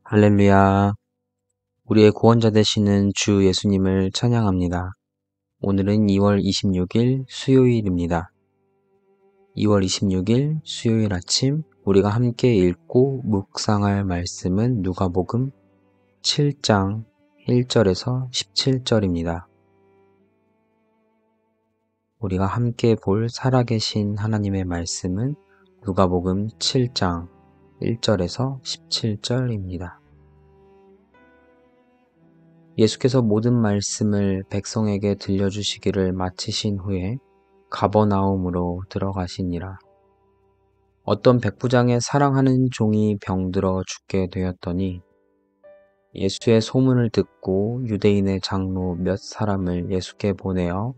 할렐루야. 우리의 구원자 되시는 주 예수님을 찬양합니다. 오늘은 2월 26일 수요일입니다. 2월 26일 수요일 아침 우리가 함께 읽고 묵상할 말씀은 누가복음 7장 1절에서 17절입니다. 우리가 함께 볼 살아계신 하나님의 말씀은 누가복음 7장 1절에서 17절입니다. 예수께서 모든 말씀을 백성에게 들려주시기를 마치신 후에 가버나움으로 들어가시니라. 어떤 백부장의 사랑하는 종이 병들어 죽게 되었더니 예수의 소문을 듣고 유대인의 장로 몇 사람을 예수께 보내어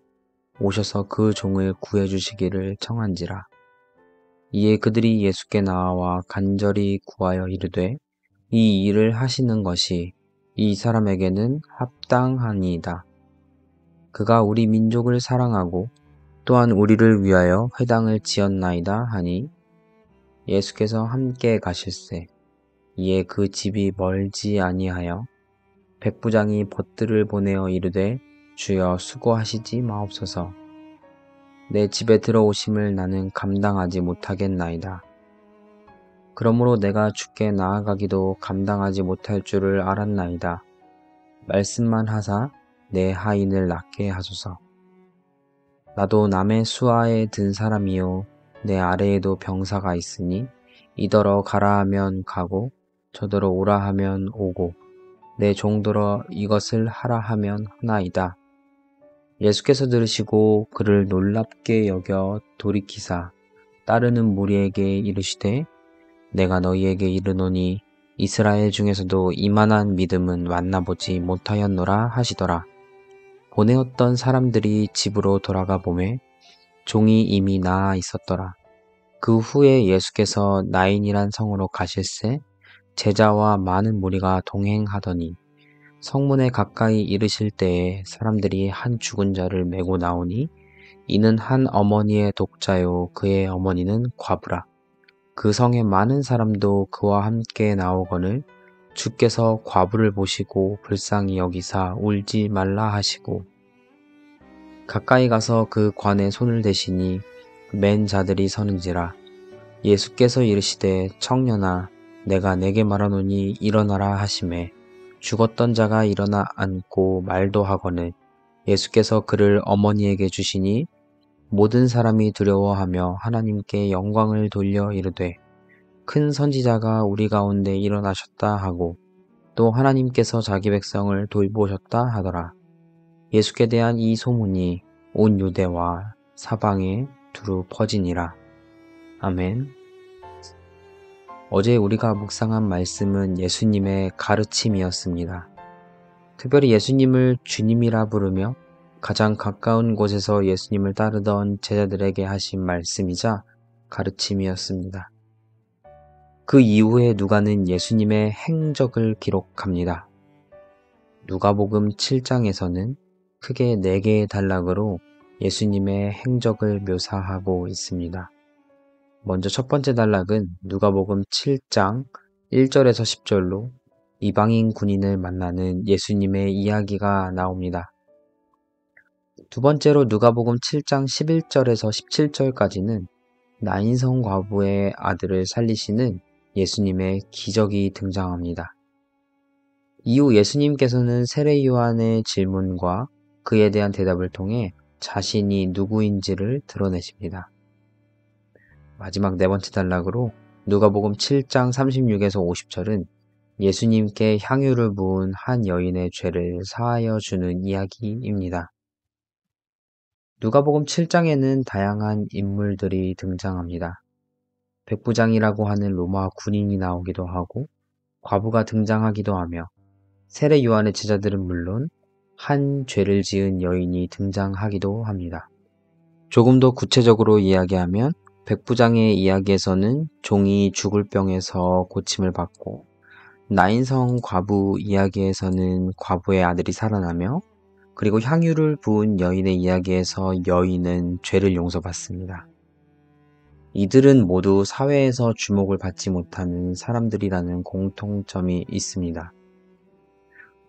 오셔서 그 종을 구해주시기를 청한지라. 이에 그들이 예수께 나와 간절히 구하여 이르되 이 일을 하시는 것이 이 사람에게는 합당하니이다. 그가 우리 민족을 사랑하고 또한 우리를 위하여 회당을 지었나이다 하니 예수께서 함께 가실새 이에 그 집이 멀지 아니하여 백부장이 벗들을 보내어 이르되 주여 수고하시지 마옵소서. 내 집에 들어오심을 나는 감당하지 못하겠나이다. 그러므로 내가 주께 나아가기도 감당하지 못할 줄을 알았나이다. 말씀만 하사 내 하인을 낫게 하소서. 나도 남의 수하에 든 사람이요 내 아래에도 병사가 있으니 이더러 가라 하면 가고 저더러 오라 하면 오고 내 종더러 이것을 하라 하면 하나이다. 예수께서 들으시고 그를 놀랍게 여겨 돌이키사 따르는 무리에게 이르시되 내가 너희에게 이르노니 이스라엘 중에서도 이만한 믿음은 만나보지 못하였노라 하시더라. 보내었던 사람들이 집으로 돌아가 보매 종이 이미 나아 있었더라. 그 후에 예수께서 나인이란 성으로 가실새 제자와 많은 무리가 동행하더니 성문에 가까이 이르실 때에 사람들이 한 죽은 자를 메고 나오니 이는 한 어머니의 독자요 그의 어머니는 과부라. 그 성에 많은 사람도 그와 함께 나오거늘 주께서 과부를 보시고 불쌍히 여기사 울지 말라 하시고 가까이 가서 그 관에 손을 대시니 맨 자들이 서는지라. 예수께서 이르시되 청년아 내가 내게 말하노니 일어나라 하시매 죽었던 자가 일어나 앉고 말도 하거늘 예수께서 그를 어머니에게 주시니 모든 사람이 두려워하며 하나님께 영광을 돌려 이르되 큰 선지자가 우리 가운데 일어나셨다 하고 또 하나님께서 자기 백성을 돌보셨다 하더라. 예수께 대한 이 소문이 온 유대와 사방에 두루 퍼지니라. 아멘. 어제 우리가 묵상한 말씀은 예수님의 가르침이었습니다. 특별히 예수님을 주님이라 부르며 가장 가까운 곳에서 예수님을 따르던 제자들에게 하신 말씀이자 가르침이었습니다. 그 이후에 누가는 예수님의 행적을 기록합니다. 누가복음 7장에서는 크게 4개의 단락으로 예수님의 행적을 묘사하고 있습니다. 먼저 첫 번째 단락은 누가복음 7장 1절에서 10절로 이방인 군인을 만나는 예수님의 이야기가 나옵니다. 두 번째로 누가복음 7장 11절에서 17절까지는 나인성 과부의 아들을 살리시는 예수님의 기적이 등장합니다. 이후 예수님께서는 세례 요한의 질문과 그에 대한 대답을 통해 자신이 누구인지를 드러내십니다. 마지막 4번째 단락으로 누가복음 7장 36에서 50절은 예수님께 향유를 부은 한 여인의 죄를 사하여 주는 이야기입니다. 누가복음 7장에는 다양한 인물들이 등장합니다. 백부장이라고 하는 로마 군인이 나오기도 하고 과부가 등장하기도 하며 세례 요한의 제자들은 물론 한 죄를 지은 여인이 등장하기도 합니다. 조금 더 구체적으로 이야기하면 백부장의 이야기에서는 종이 죽을 병에서 고침을 받고 나인성 과부 이야기에서는 과부의 아들이 살아나며 그리고 향유를 부은 여인의 이야기에서 여인은 죄를 용서받습니다. 이들은 모두 사회에서 주목을 받지 못하는 사람들이라는 공통점이 있습니다.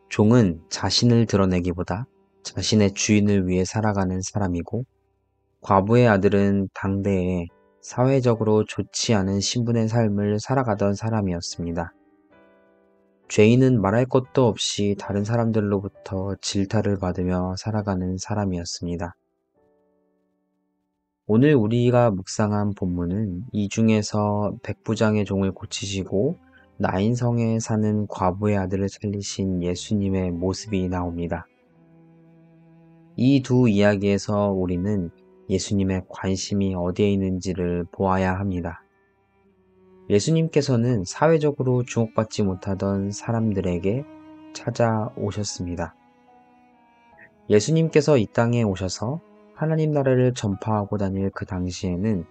종은 자신을 드러내기보다 자신의 주인을 위해 살아가는 사람이고, 과부의 아들은 당대에 사회적으로 좋지 않은 신분의 삶을 살아가던 사람이었습니다. 죄인은 말할 것도 없이 다른 사람들로부터 질타를 받으며 살아가는 사람이었습니다. 오늘 우리가 묵상한 본문은 이 중에서 백부장의 종을 고치시고 나인성에 사는 과부의 아들을 살리신 예수님의 모습이 나옵니다. 이 두 이야기에서 우리는 예수님의 관심이 어디에 있는지를 보아야 합니다. 예수님께서는 사회적으로 주목받지 못하던 사람들에게 찾아오셨습니다. 예수님께서 이 땅에 오셔서 하나님 나라를 전파하고 다닐 그 당시에는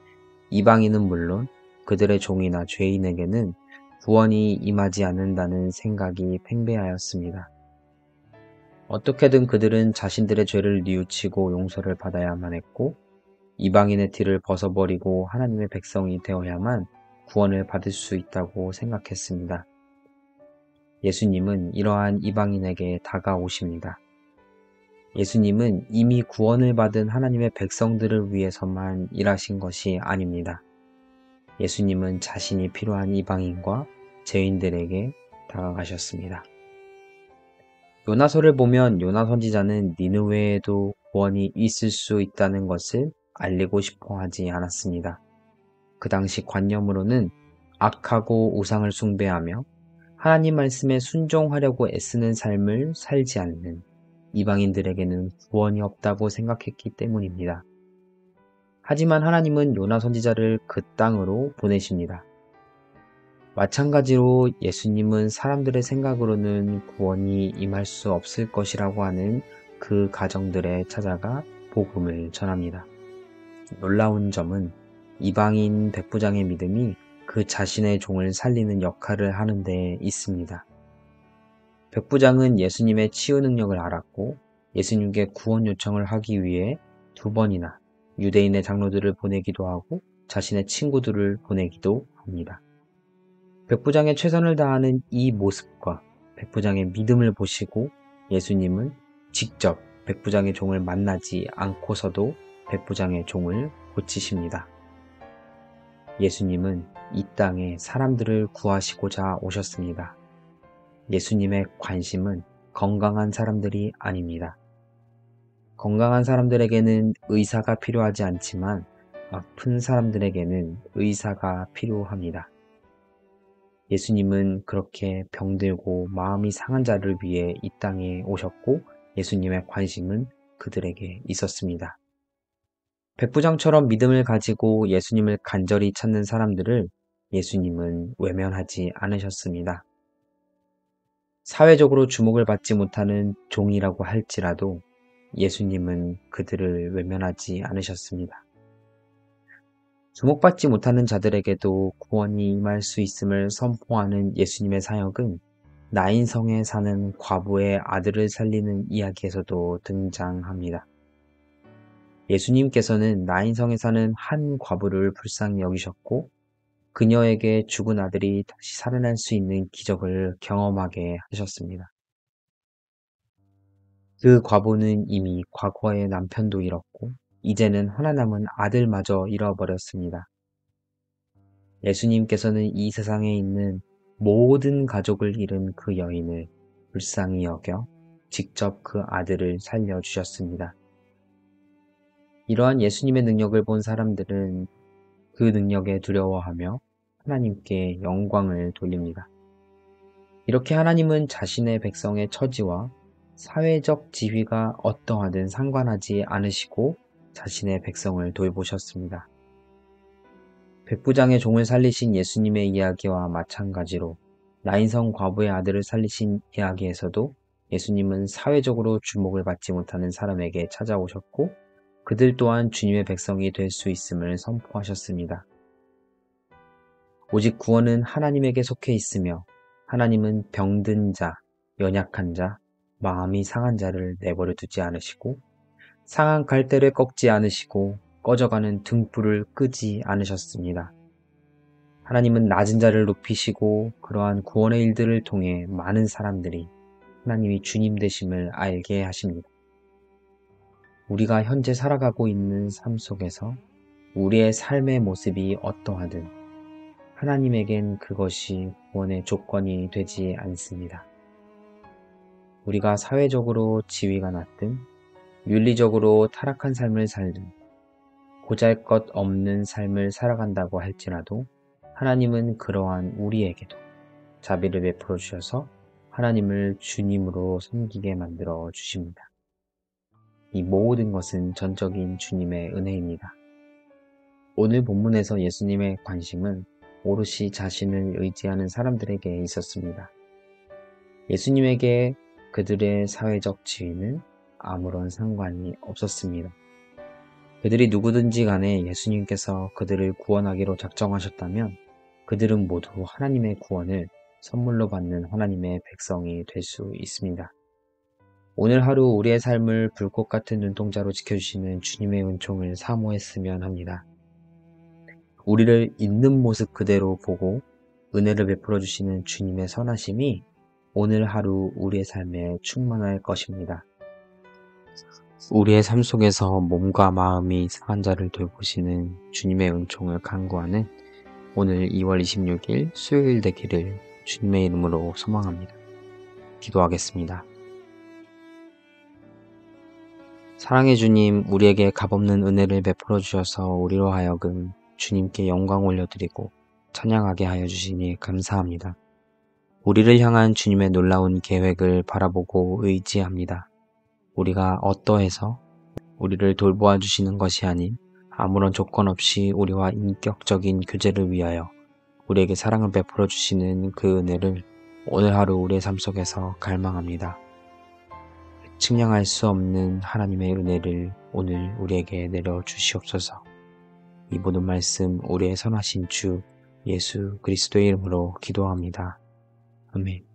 이방인은 물론 그들의 종이나 죄인에게는 구원이 임하지 않는다는 생각이 팽배하였습니다. 어떻게든 그들은 자신들의 죄를 뉘우치고 용서를 받아야만 했고, 이방인의 티를 벗어버리고 하나님의 백성이 되어야만 구원을 받을 수 있다고 생각했습니다. 예수님은 이러한 이방인에게 다가오십니다. 예수님은 이미 구원을 받은 하나님의 백성들을 위해서만 일하신 것이 아닙니다. 예수님은 자신이 필요한 이방인과 죄인들에게 다가가셨습니다. 요나서를 보면 요나 선지자는 니느웨에도 구원이 있을 수 있다는 것을 알리고 싶어 하지 않았습니다. 그 당시 관념으로는 악하고 우상을 숭배하며 하나님 말씀에 순종하려고 애쓰는 삶을 살지 않는 이방인들에게는 구원이 없다고 생각했기 때문입니다. 하지만 하나님은 요나 선지자를 그 땅으로 보내십니다. 마찬가지로 예수님은 사람들의 생각으로는 구원이 임할 수 없을 것이라고 하는 그 가정들에 찾아가 복음을 전합니다. 놀라운 점은 이방인 백부장의 믿음이 그 자신의 종을 살리는 역할을 하는 데 있습니다. 백부장은 예수님의 치유 능력을 알았고 예수님께 구원 요청을 하기 위해 2번이나 유대인의 장로들을 보내기도 하고 자신의 친구들을 보내기도 합니다. 백부장의 최선을 다하는 이 모습과 백부장의 믿음을 보시고 예수님은 직접 백부장의 종을 만나지 않고서도 백부장의 종을 고치십니다. 예수님은 이 땅에 사람들을 구하시고자 오셨습니다. 예수님의 관심은 건강한 사람들이 아닙니다. 건강한 사람들에게는 의사가 필요하지 않지만 아픈 사람들에게는 의사가 필요합니다. 예수님은 그렇게 병들고 마음이 상한 자를 위해 이 땅에 오셨고 예수님의 관심은 그들에게 있었습니다. 백부장처럼 믿음을 가지고 예수님을 간절히 찾는 사람들을 예수님은 외면하지 않으셨습니다. 사회적으로 주목을 받지 못하는 종이라고 할지라도 예수님은 그들을 외면하지 않으셨습니다. 주목받지 못하는 자들에게도 구원이 임할 수 있음을 선포하는 예수님의 사역은 나인성에 사는 과부의 아들을 살리는 이야기에서도 등장합니다. 예수님께서는 나인성에 사는 한 과부를 불쌍히 여기셨고 그녀에게 죽은 아들이 다시 살아날 수 있는 기적을 경험하게 하셨습니다. 그 과부는 이미 과거에 남편도 잃었고 이제는 하나 남은 아들마저 잃어버렸습니다. 예수님께서는 이 세상에 있는 모든 가족을 잃은 그 여인을 불쌍히 여겨 직접 그 아들을 살려주셨습니다. 이러한 예수님의 능력을 본 사람들은 그 능력에 두려워하며 하나님께 영광을 돌립니다. 이렇게 하나님은 자신의 백성의 처지와 사회적 지위가 어떠하든 상관하지 않으시고 자신의 백성을 돌보셨습니다. 백부장의 종을 살리신 예수님의 이야기와 마찬가지로 나인성 과부의 아들을 살리신 이야기에서도 예수님은 사회적으로 주목을 받지 못하는 사람에게 찾아오셨고 그들 또한 주님의 백성이 될 수 있음을 선포하셨습니다. 오직 구원은 하나님에게 속해 있으며 하나님은 병든 자, 연약한 자, 마음이 상한 자를 내버려 두지 않으시고 상한 갈대를 꺾지 않으시고 꺼져가는 등불을 끄지 않으셨습니다. 하나님은 낮은 자를 높이시고 그러한 구원의 일들을 통해 많은 사람들이 하나님이 주님 되심을 알게 하십니다. 우리가 현재 살아가고 있는 삶 속에서 우리의 삶의 모습이 어떠하든 하나님에겐 그것이 구원의 조건이 되지 않습니다. 우리가 사회적으로 지위가 낮든 윤리적으로 타락한 삶을 살든 보잘것없는 삶을 살아간다고 할지라도 하나님은 그러한 우리에게도 자비를 베풀어 주셔서 하나님을 주님으로 섬기게 만들어 주십니다. 이 모든 것은 전적인 주님의 은혜입니다. 오늘 본문에서 예수님의 관심은 오롯이 자신을 의지하는 사람들에게 있었습니다. 예수님에게 그들의 사회적 지위는 아무런 상관이 없었습니다. 그들이 누구든지 간에 예수님께서 그들을 구원하기로 작정하셨다면 그들은 모두 하나님의 구원을 선물로 받는 하나님의 백성이 될 수 있습니다. 오늘 하루 우리의 삶을 불꽃 같은 눈동자로 지켜주시는 주님의 은총을 사모했으면 합니다. 우리를 있는 모습 그대로 보고 은혜를 베풀어 주시는 주님의 선하심이 오늘 하루 우리의 삶에 충만할 것입니다. 우리의 삶 속에서 몸과 마음이 상한 자를 돌보시는 주님의 은총을 간구하는 오늘 2월 26일 수요일 되기를 주님의 이름으로 소망합니다. 기도하겠습니다. 사랑의 주님, 우리에게 값없는 은혜를 베풀어 주셔서 우리로 하여금 주님께 영광 올려드리고 찬양하게 하여 주시니 감사합니다. 우리를 향한 주님의 놀라운 계획을 바라보고 의지합니다. 우리가 어떠해서 우리를 돌보아 주시는 것이 아닌 아무런 조건 없이 우리와 인격적인 교제를 위하여 우리에게 사랑을 베풀어 주시는 그 은혜를 오늘 하루 우리의 삶 속에서 갈망합니다. 측량할 수 없는 하나님의 은혜를 오늘 우리에게 내려주시옵소서. 이 모든 말씀 우리의 선하신 주 예수 그리스도의 이름으로 기도합니다. 아멘.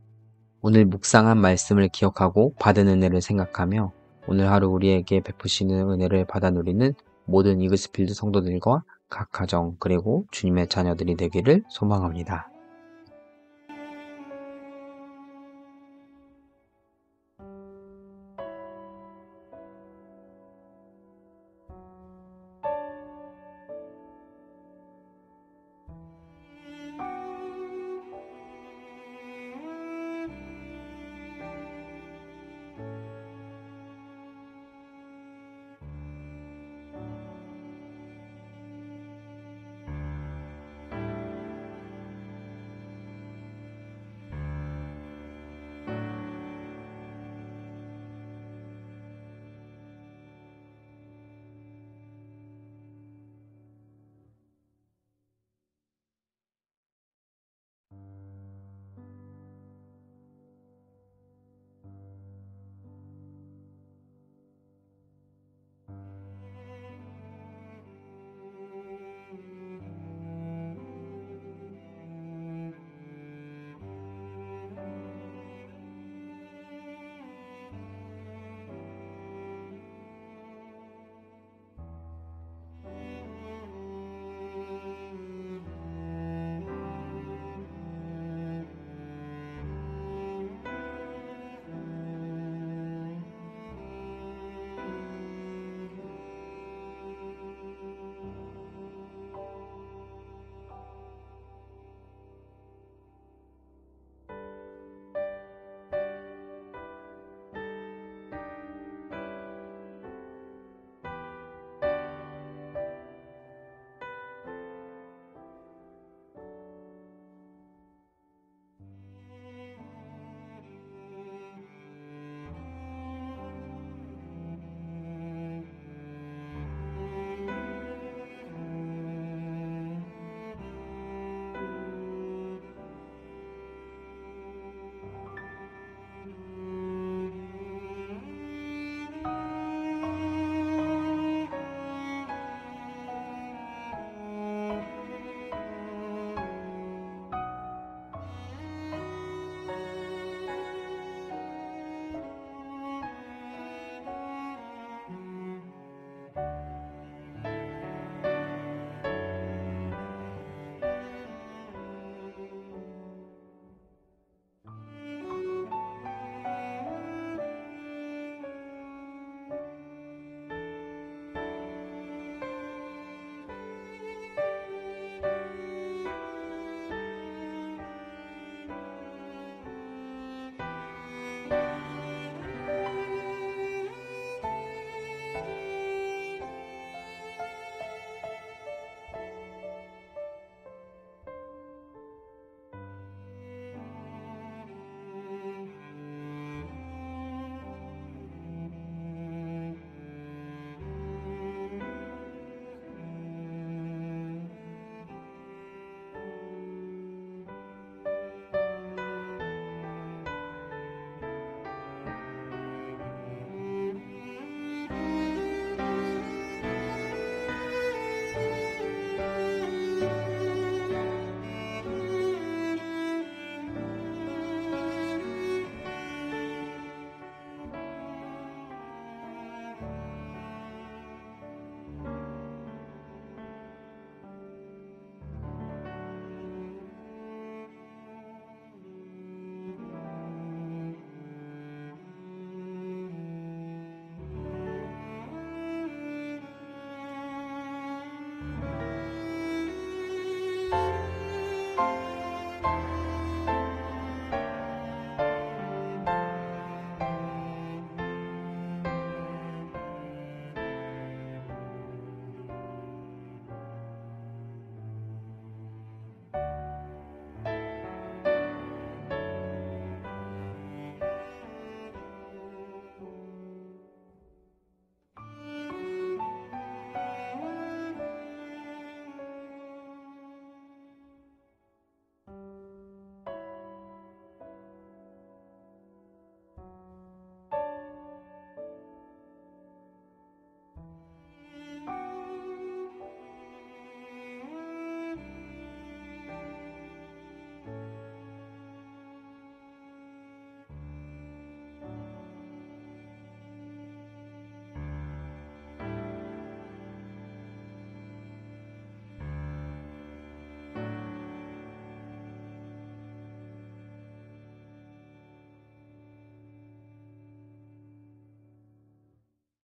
오늘 묵상한 말씀을 기억하고 받은 은혜를 생각하며 오늘 하루 우리에게 베푸시는 은혜를 받아 누리는 모든 이글스필드 성도들과 각 가정 그리고 주님의 자녀들이 되기를 소망합니다.